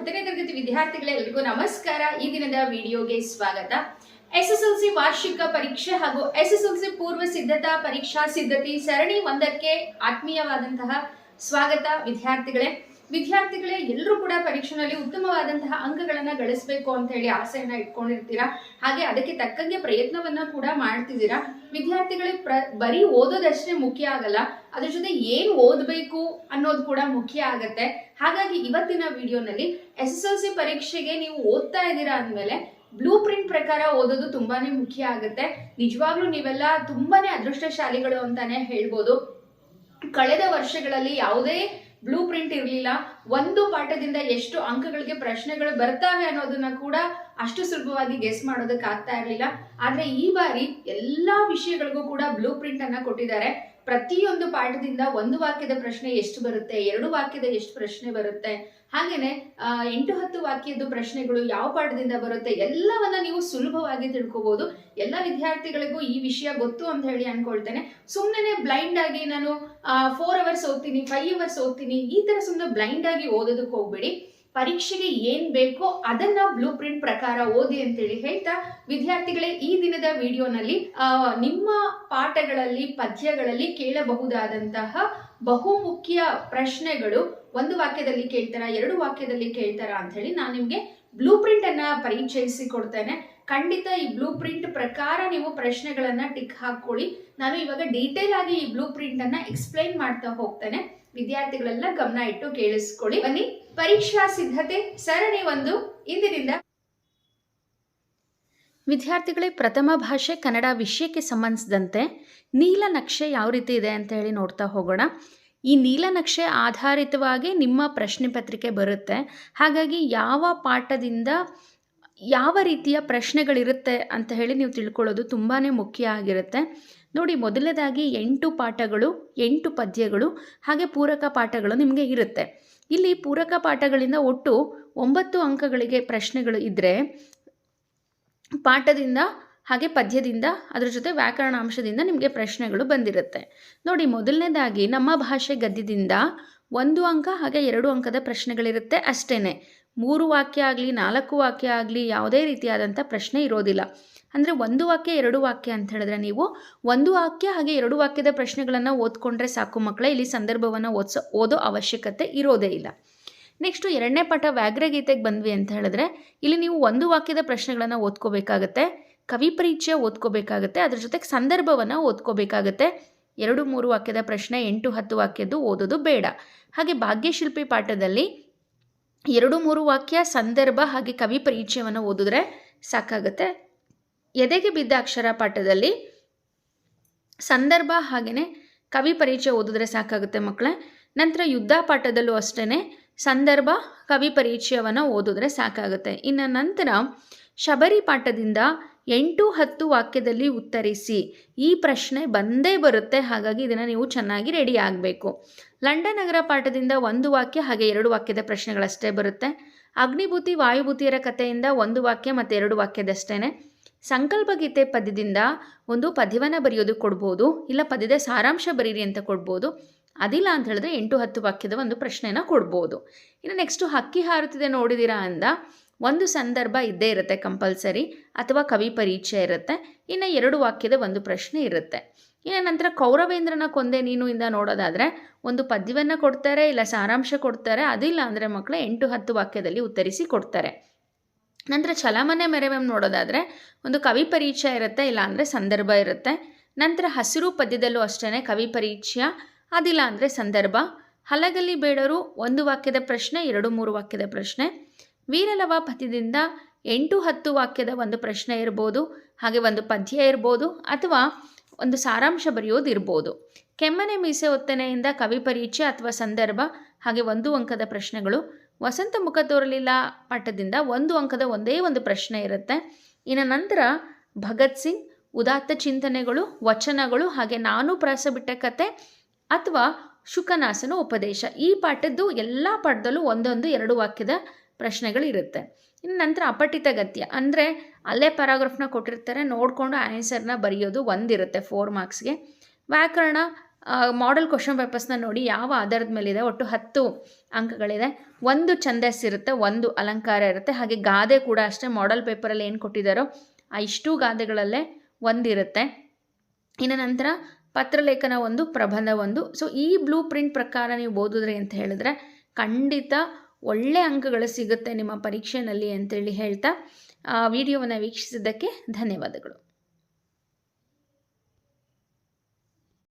10ನೇ ತರಗತಿ ವಿದ್ಯಾರ್ಥಿಗಳೆಲ್ಲರಿಗೂ ನಮಸ್ಕಾರ. ಈ ದಿನದ ವಿಡಿಯೋಗೆ ಸ್ವಾಗತ. ಎಸ್ಎಸ್ಎಲ್ಸಿ ವಾರ್ಷಿಕ ಪರೀಕ್ಷೆ ಹಾಗೂ ಎಸ್ಎಸ್ಎಲ್ಸಿ ಪೂರ್ವ ಸಿದ್ಧತಾ ಪರೀಕ್ಷಾ ಸಿದ್ಧತೆ ಸರಣಿ 1ಕ್ಕೆ ಆತ್ಮೀಯವಾದಂತಹ ಸ್ವಾಗತ. ವಿದ್ಯಾರ್ಥಿಗಳೇ ಎಲ್ಲರೂ ಕೂಡ ಪರೀಕ್ಷೆಯಲ್ಲಿ ಉತ್ತಮವಾದಂತಹ ಅಂಕಗಳನ್ನ ಗಳಿಸಬೇಕು ಅಂತ ಹೇಳಿ ಆಸೆಯನ್ನ ಇಟ್ಕೊಂಡಿರ್ತೀರಾ. ಹಾಗೆ ಅದಕ್ಕೆ ತಕ್ಕಂಗೆ ಪ್ರಯತ್ನವನ್ನ ಕೂಡ ಮಾಡ್ತಿದ್ದೀರಾ. ವಿದ್ಯಾರ್ಥಿಗಳೇ ಬರೀ ಓದೋದಷ್ಟೇ ಮುಖ್ಯ ಆಗಲ್ಲ, ಅದ್ರ ಜೊತೆ ಏನ್ ಓದಬೇಕು ಅನ್ನೋದು ಕೂಡ ಮುಖ್ಯ ಆಗತ್ತೆ. ಹಾಗಾಗಿ ಇವತ್ತಿನ ವಿಡಿಯೋನಲ್ಲಿ ಎಸ್ಎಸ್ಎಲ್ಸಿ ಪರೀಕ್ಷೆಗೆ ನೀವು ಓದ್ತಾ ಇದ್ದೀರಾ ಅಂದ್ಮೇಲೆ ಬ್ಲೂ ಪ್ರಿಂಟ್ ಪ್ರಕಾರ ಓದೋದು ತುಂಬಾನೇ ಮುಖ್ಯ ಆಗುತ್ತೆ. ನಿಜವಾಗ್ಲೂ ನೀವೆಲ್ಲ ತುಂಬಾನೇ ಅದೃಷ್ಟಶಾಲಿಗಳು ಅಂತಾನೆ ಹೇಳ್ಬೋದು. ಕಳೆದ ವರ್ಷಗಳಲ್ಲಿ ಯಾವುದೇ ಬ್ಲೂ ಪ್ರಿಂಟ್ ಇರಲಿಲ್ಲ. ಒಂದು ಪಾಠದಿಂದ ಎಷ್ಟು ಅಂಕಗಳಿಗೆ ಪ್ರಶ್ನೆಗಳು ಬರ್ತಾವೆ ಅನ್ನೋದನ್ನ ಕೂಡ ಅಷ್ಟು ಸುಲಭವಾಗಿ ಗೆಸ್ ಮಾಡೋದಕ್ಕೆ ಆಗ್ತಾ ಇರಲಿಲ್ಲ. ಆದ್ರೆ ಈ ಬಾರಿ ಎಲ್ಲಾ ವಿಷಯಗಳಿಗೂ ಕೂಡ ಬ್ಲೂ ಪ್ರಿಂಟ್ ಅನ್ನ ಕೊಟ್ಟಿದ್ದಾರೆ. ಪ್ರತಿಯೊಂದು ಪಾಠದಿಂದ ಒಂದು ವಾಕ್ಯದ ಪ್ರಶ್ನೆ ಎಷ್ಟು ಬರುತ್ತೆ, 2 ವಾಕ್ಯದ ಎಷ್ಟು ಪ್ರಶ್ನೆ ಬರುತ್ತೆ, ಹಾಗೇನೆ 8-10 ವಾಕ್ಯದ ಪ್ರಶ್ನೆಗಳು ಯಾವ ಪಾಠದಿಂದ ಬರುತ್ತೆ ಎಲ್ಲವನ್ನ ನೀವು ಸುಲಭವಾಗಿ ತಿಳ್ಕೋಬಹುದು. ಎಲ್ಲ ವಿದ್ಯಾರ್ಥಿಗಳಿಗೂ ಈ ವಿಷಯ ಗೊತ್ತು ಅಂತ ಹೇಳಿ ಅನ್ಕೊಳ್ತೇನೆ. ಸುಮ್ಮನೆ ಬ್ಲೈಂಡ್ ಆಗಿ ನಾನು 4 ಅವರ್ಸ್ ಓದ್ತೀನಿ, 5 ಅವರ್ಸ್ ಓದ್ತೀನಿ, ಈ ತರ ಸುಮ್ಮನೆ ಬ್ಲೈಂಡ್ ಆಗಿ ಓದೋದಕ್ಕೆ ಹೋಗ್ಬೇಡಿ. ಪರೀಕ್ಷೆಗೆ ಏನ್ ಬೇಕೋ ಅದನ್ನ ಬ್ಲೂ ಪ್ರಿಂಟ್ ಪ್ರಕಾರ ಓದಿ ಅಂತೇಳಿ ಹೇಳ್ತಾ, ವಿದ್ಯಾರ್ಥಿಗಳೇ ಈ ದಿನದ ವಿಡಿಯೋನಲ್ಲಿ ನಿಮ್ಮ ಪಾಠಗಳಲ್ಲಿ ಪದ್ಯಗಳಲ್ಲಿ ಕೇಳಬಹುದಾದಂತಹ ಬಹುಮುಖ್ಯ ಪ್ರಶ್ನೆಗಳು 1 ವಾಕ್ಯದಲ್ಲಿ ಕೇಳ್ತಾರಾ, 2 ವಾಕ್ಯದಲ್ಲಿ ಕೇಳ್ತಾರಾ ಅಂತ ಹೇಳಿ ನಾನು ನಿಮ್ಗೆ ಬ್ಲೂ ಪ್ರಿಂಟ್ ಅನ್ನ ಪರಿಚಯಿಸಿ ಕೊಡ್ತೇನೆ. ಖಂಡಿತ ಈ ಬ್ಲೂ ಪ್ರಿಂಟ್ ಪ್ರಕಾರ ನೀವು ಪ್ರಶ್ನೆಗಳನ್ನ ಟಿಕ್ ಹಾಕೊಳ್ಳಿ. ನಾನು ಇವಾಗ ಡೀಟೇಲ್ ಆಗಿ ಈ ಬ್ಲೂ ಪ್ರಿಂಟ್ ಅನ್ನ ಎಕ್ಸ್ಪ್ಲೈನ್ ಮಾಡ್ತಾ ಹೋಗ್ತೇನೆ. ವಿದ್ಯಾರ್ಥಿಗಳೆಲ್ಲ ಗಮನ ಇಟ್ಟು ಕೇಳಿಸ್ಕೊಳ್ಳಿ. ಬನ್ನಿ, ಪರೀಕ್ಷಾ ಸಿದ್ಧತೆ ಸರಣಿ 1 ಇಂದಿನಿಂದ. ವಿದ್ಯಾರ್ಥಿಗಳೇ, ಪ್ರಥಮ ಭಾಷೆ ಕನ್ನಡ ವಿಷಯಕ್ಕೆ ಸಂಬಂಧಿಸಿದಂತೆ ನೀಲನಕ್ಷೆ ಯಾವ ರೀತಿ ಇದೆ ಅಂತ ಹೇಳಿ ನೋಡ್ತಾ ಹೋಗೋಣ. ಈ ನೀಲನಕ್ಷೆ ಆಧಾರಿತವಾಗಿ ನಿಮ್ಮ ಪ್ರಶ್ನೆ ಪತ್ರಿಕೆ ಬರುತ್ತೆ. ಹಾಗಾಗಿ ಯಾವ ಪಾಠದಿಂದ ಯಾವ ರೀತಿಯ ಪ್ರಶ್ನೆಗಳಿರುತ್ತೆ ಅಂತ ಹೇಳಿ ನೀವು ತಿಳ್ಕೊಳ್ಳೋದು ತುಂಬಾ ಮುಖ್ಯ ಆಗಿರುತ್ತೆ. ನೋಡಿ, ಮೊದಲನೇದಾಗಿ 8 ಪಾಠಗಳು, 8 ಪದ್ಯಗಳು, ಹಾಗೆ ಪೂರಕ ಪಾಠಗಳು ನಿಮಗೆ ಇರುತ್ತೆ. ಇಲ್ಲಿ ಪೂರಕ ಪಾಠಗಳಿಂದ ಒಟ್ಟು 9 ಅಂಕಗಳಿಗೆ ಪ್ರಶ್ನೆಗಳು ಇದ್ದರೆ, ಪಾಠದಿಂದ ಹಾಗೆ ಪದ್ಯದಿಂದ ಅದರ ಜೊತೆ ವ್ಯಾಕರಣಾಂಶದಿಂದ ನಿಮಗೆ ಪ್ರಶ್ನೆಗಳು ಬಂದಿರುತ್ತೆ. ನೋಡಿ, ಮೊದಲನೇದಾಗಿ ನಮ್ಮ ಭಾಷೆ ಗದ್ಯದಿಂದ 1 ಅಂಕ ಹಾಗೆ 2 ಅಂಕದ ಪ್ರಶ್ನೆಗಳಿರುತ್ತೆ ಅಷ್ಟೇ. 3 ವಾಕ್ಯ ಆಗಲಿ 4 ವಾಕ್ಯ ಆಗಲಿ ಯಾವುದೇ ರೀತಿಯಾದಂಥ ಪ್ರಶ್ನೆ ಇರೋದಿಲ್ಲ. ಅಂದರೆ 1 ವಾಕ್ಯ 2 ವಾಕ್ಯ ಅಂತ ಹೇಳಿದ್ರೆ ನೀವು 1 ವಾಕ್ಯ ಹಾಗೆ 2 ವಾಕ್ಯದ ಪ್ರಶ್ನೆಗಳನ್ನು ಓದ್ಕೊಂಡ್ರೆ ಸಾಕು ಮಕ್ಕಳೇ. ಇಲ್ಲಿ ಸಂದರ್ಭವನ್ನು ಓದೋ ಅವಶ್ಯಕತೆ ಇರೋದೇ ಇಲ್ಲ. ನೆಕ್ಸ್ಟು 2ನೇ ಪಾಠ ವ್ಯಾಘ್ರಗೀತೆಗೆ ಬಂದ್ವಿ ಅಂತ ಹೇಳಿದ್ರೆ ಇಲ್ಲಿ ನೀವು 1 ವಾಕ್ಯದ ಪ್ರಶ್ನೆಗಳನ್ನು ಓದ್ಕೋಬೇಕಾಗತ್ತೆ, ಕವಿ ಪರಿಚಯ ಓದ್ಕೋಬೇಕಾಗತ್ತೆ, ಅದ್ರ ಜೊತೆಗೆ ಸಂದರ್ಭವನ್ನು ಓದ್ಕೋಬೇಕಾಗತ್ತೆ. 2-3 ವಾಕ್ಯದ ಪ್ರಶ್ನೆ 8-10 ವಾಕ್ಯದ್ದು ಓದೋದು ಬೇಡ. ಹಾಗೆ ಭಾಗ್ಯಶಿಲ್ಪಿ ಪಾಠದಲ್ಲಿ 2-3 ವಾಕ್ಯ ಸಂದರ್ಭ ಹಾಗೆ ಕವಿ ಪರಿಚಯವನ್ನು ಓದಿದ್ರೆ ಸಾಕಾಗುತ್ತೆ. ಎದೆಗೆ ಬಿದ್ದ ಅಕ್ಷರ ಪಾಠದಲ್ಲಿ ಸಂದರ್ಭ ಹಾಗೆಯೇ ಕವಿ ಪರಿಚಯ ಓದಿದ್ರೆ ಸಾಕಾಗುತ್ತೆ ಮಕ್ಕಳೇ. ನಂತರ ಯುದ್ಧ ಪಾಠದಲ್ಲೂ ಅಷ್ಟೇ ಸಂದರ್ಭ ಕವಿ ಪರಿಚಯವನ್ನು ಓದಿದ್ರೆ ಸಾಕಾಗುತ್ತೆ. ಇನ್ನು ನಂತರ ಶಬರಿ ಪಾಠದಿಂದ 8-10 ವಾಕ್ಯದಲ್ಲಿ ಉತ್ತರಿಸಿ. ಈ ಪ್ರಶ್ನೆ ಬಂದೇ ಬರುತ್ತೆ, ಹಾಗಾಗಿ ಇದನ್ನು ನೀವು ಚೆನ್ನಾಗಿ ರೆಡಿ ಆಗಬೇಕು. ಲಂಡನ್ ನಗರ ಪಾಠದಿಂದ 1 ವಾಕ್ಯ ಹಾಗೆ 2 ವಾಕ್ಯದ ಪ್ರಶ್ನೆಗಳಷ್ಟೇ ಬರುತ್ತೆ. ಅಗ್ನಿಭೂತಿ ವಾಯುಭೂತಿಯರ ಕಥೆಯಿಂದ 1 ವಾಕ್ಯ ಮತ್ತು 2 ವಾಕ್ಯದಷ್ಟೇ. ಸಂಕಲ್ಪ ಗೀತೆ ಪದ್ಯದಿಂದ ಒಂದು ಪದ್ಯವನ್ನು ಬರೆಯೋದು ಕೊಡ್ಬೋದು, ಇಲ್ಲ ಪದ್ಯದ ಸಾರಾಂಶ ಬರೀರಿ ಅಂತ ಕೊಡ್ಬೋದು. ಅದಿಲ್ಲ ಅಂತ ಹೇಳಿದ್ರೆ 8-10 ವಾಕ್ಯದ ಒಂದು ಪ್ರಶ್ನೆನ ಕೊಡ್ಬೋದು. ಇನ್ನು ನೆಕ್ಸ್ಟು ಹಕ್ಕಿ ಹಾರುತ್ತಿದೆ ನೋಡಿದ್ದೀರಾ ಅಂದ ಒಂದು ಸಂದರ್ಭ ಇದ್ದೇ ಇರುತ್ತೆ ಕಂಪಲ್ಸರಿ, ಅಥವಾ ಕವಿ ಪರಿಚಯ ಇರುತ್ತೆ. ಇನ್ನು 2 ವಾಕ್ಯದ ಒಂದು ಪ್ರಶ್ನೆ ಇರುತ್ತೆ. ಇನ್ನು ನಂತರ ಕೌರವೇಂದ್ರನ ಕೊಂದೆ ನೀನು ಇಂದ ನೋಡೋದಾದರೆ ಒಂದು ಪದ್ಯವನ್ನು ಕೊಡ್ತಾರೆ, ಇಲ್ಲ ಸಾರಾಂಶ ಕೊಡ್ತಾರೆ. ಅದಿಲ್ಲ ಅಂದರೆ ಮಕ್ಕಳೇ 8-10 ವಾಕ್ಯದಲ್ಲಿ ಉತ್ತರಿಸಿ ಕೊಡ್ತಾರೆ. ನಂತರ ಛಲಮನೆ ಮೆರವಂ ನೋಡೋದಾದರೆ ಒಂದು ಕವಿ ಪರಿಚಯ ಇರುತ್ತೆ, ಇಲ್ಲ ಅಂದರೆ ಸಂದರ್ಭ ಇರುತ್ತೆ. ನಂತರ ಹಸಿರು ಪದ್ಯದಲ್ಲೂ ಅಷ್ಟೇ ಕವಿ ಪರಿಚಯ, ಅದಿಲ್ಲ ಅಂದರೆ ಸಂದರ್ಭ. ಹಲಗಲಿ ಬೇಡರು 1 ವಾಕ್ಯದ ಪ್ರಶ್ನೆ, 2-3 ವಾಕ್ಯದ ಪ್ರಶ್ನೆ. ವೀರಲವ ಪದ್ಯದಿಂದ 8-10 ವಾಕ್ಯದ ಒಂದು ಪ್ರಶ್ನೆ ಇರ್ಬೋದು, ಹಾಗೆ ಒಂದು ಪದ್ಯ ಇರ್ಬೋದು, ಅಥವಾ ಒಂದು ಸಾರಾಂಶ ಬರೆಯೋದು ಇರ್ಬೋದು. ಕೆಮ್ಮನೆ ಮೀಸೆ ಒತ್ತನೆಯಿಂದ ಕವಿ ಪರಿಚಯ ಅಥವಾ ಸಂದರ್ಭ ಹಾಗೆ 1 ಅಂಕದ ಪ್ರಶ್ನೆಗಳು. ವಸಂತ ಮುಖ ತೋರಲಿಲ್ಲ ಪಾಠದಿಂದ 1 ಅಂಕದ ಒಂದೇ ಒಂದು ಪ್ರಶ್ನೆ ಇರುತ್ತೆ. ಇನ್ನು ನಂತರ ಭಗತ್ ಸಿಂಗ್, ಉದಾತ್ತ ಚಿಂತನೆಗಳು, ವಚನಗಳು, ಹಾಗೆ ನಾನು ಪ್ರಾಸ ಬಿಟ್ಟ ಕತೆ ಅಥವಾ ಶುಕನಾಸನ ಉಪದೇಶ. ಈ ಪಾಠದ್ದು ಎಲ್ಲ ಪಾಠದಲ್ಲೂ 1-2 ವಾಕ್ಯದ ಪ್ರಶ್ನೆಗಳಿರುತ್ತೆ. ಇನ್ನು ನಂತರ ಅಪಠಿತ ಗದ್ಯ ಅಂದರೆ ಅಲ್ಲೇ ಪ್ಯಾರಾಗ್ರಾಫ್ನ ಕೊಟ್ಟಿರ್ತಾರೆ, ನೋಡಿಕೊಂಡು ಆನ್ಸರ್ನ ಬರೆಯೋದು ಒಂದಿರುತ್ತೆ 4 ಮಾರ್ಕ್ಸ್ಗೆ. ವ್ಯಾಕರಣ ಮಾಡೆಲ್ ಕ್ವಶನ್ ಪೇಪರ್ಸ್ನ ನೋಡಿ ಯಾವ ಆಧಾರದ ಮೇಲಿದೆ. ಒಟ್ಟು 10 ಅಂಕಗಳಿದೆ. ಒಂದು ಛಂದಸ್ಸು ಇರುತ್ತೆ, ಒಂದು ಅಲಂಕಾರ ಇರುತ್ತೆ, ಹಾಗೆ ಗಾದೆ ಕೂಡ ಅಷ್ಟೇ. ಮಾಡೆಲ್ ಪೇಪರಲ್ಲಿ ಏನು ಕೊಟ್ಟಿದ್ದಾರೋ ಆ ಇಷ್ಟೂ ಗಾದೆಗಳಲ್ಲೇ ಒಂದಿರುತ್ತೆ. ಇನ್ನು ನಂತರ ಪತ್ರಲೇಖನ ಒಂದು, ಪ್ರಬಂಧ ಒಂದು. ಸೊ ಈ ಬ್ಲೂ ಪ್ರಿಂಟ್ ಪ್ರಕಾರ ನೀವು ಓದಿದ್ರಿ ಅಂತ ಹೇಳಿದ್ರೆ ಖಂಡಿತ ಒಳ್ಳೆ ಅಂಕಗಳು ಸಿಗುತ್ತೆ ನಿಮ್ಮ ಪರೀಕ್ಷೆಯಲ್ಲಿ ಅಂತೇಳಿ ಹೇಳ್ತಾ ವಿಡಿಯೋವನ್ನು ವೀಕ್ಷಿಸಿದ್ದಕ್ಕೆ ಧನ್ಯವಾದಗಳು.